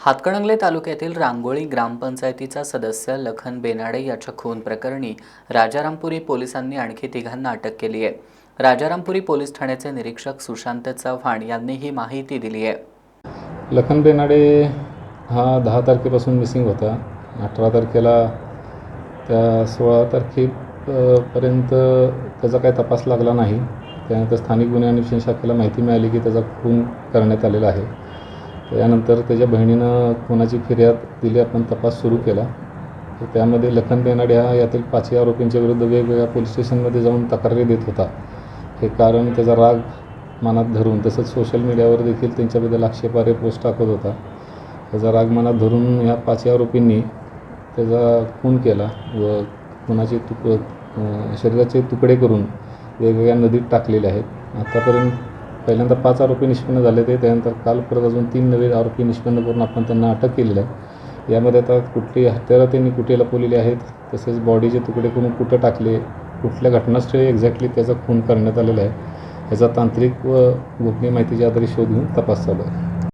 हातकणंगले तालुक्यातील रांगोळी ग्रामपंचायतीचा सदस्य लखन बेनाडे याच्या खून प्रकरणी राजारामपुरी पोलिसांनी आणखी तिघांना अटक केली आहे. राजारामपुरी पोलीस ठाण्याचे निरीक्षक सुशांत चव्हाण यांनी ही माहिती दिली आहे. लखन बेनाडे हा 10 तारखेपासून मिसिंग होता. 18 तारखेला त्या 16 तारखेपर्यंत त्याचा काही तपास लागला नाही. त्यानंतर स्थानिक गुन्हे अन्वेषण शाखेला माहिती मिळाली की त्याचा खून करण्यात आलेला आहे. त्यानंतर त्याच्या बहिणीनं खुनाची फिर्याद दिली. आपण तपास सुरू केला. तर त्यामध्ये लखन बेनाडे हा यातील 5 आरोपींच्या विरुद्ध वेगवेगळ्या पोलीस स्टेशनमध्ये जाऊन तक्रारी देत होता. हे कारण त्याचा राग मनात धरून, तसंच सोशल मीडियावर देखील त्यांच्याबद्दल आक्षेपार्ह पोस्ट टाकत होता. त्याचा राग मनात धरून ह्या 5 आरोपींनी त्याचा खून केला व खुनाचे शरीराचे तुकडे करून वेगवेगळ्या नदीत टाकलेले आहेत. आतापर्यंत पहिल्यांदा 5 आरोपी निष्पन्न झाले ते. त्यानंतर काल परत अजून 3 नवे आरोपी निष्पन्न करून आपण त्यांना अटक केलेली आहे. यामध्ये आता कुठली हत्यारं त्यांनी कुठे लपवलेली आहेत, तसेच बॉडीचे तुकडे करून कुठं टाकले, कुठल्या घटनास्थळी एक्झॅक्टली त्याचा खून करण्यात आलेला आहे, याचा तांत्रिक व गोपनीय माहितीच्या आधारे शोध घेऊन तपास चालू आहे.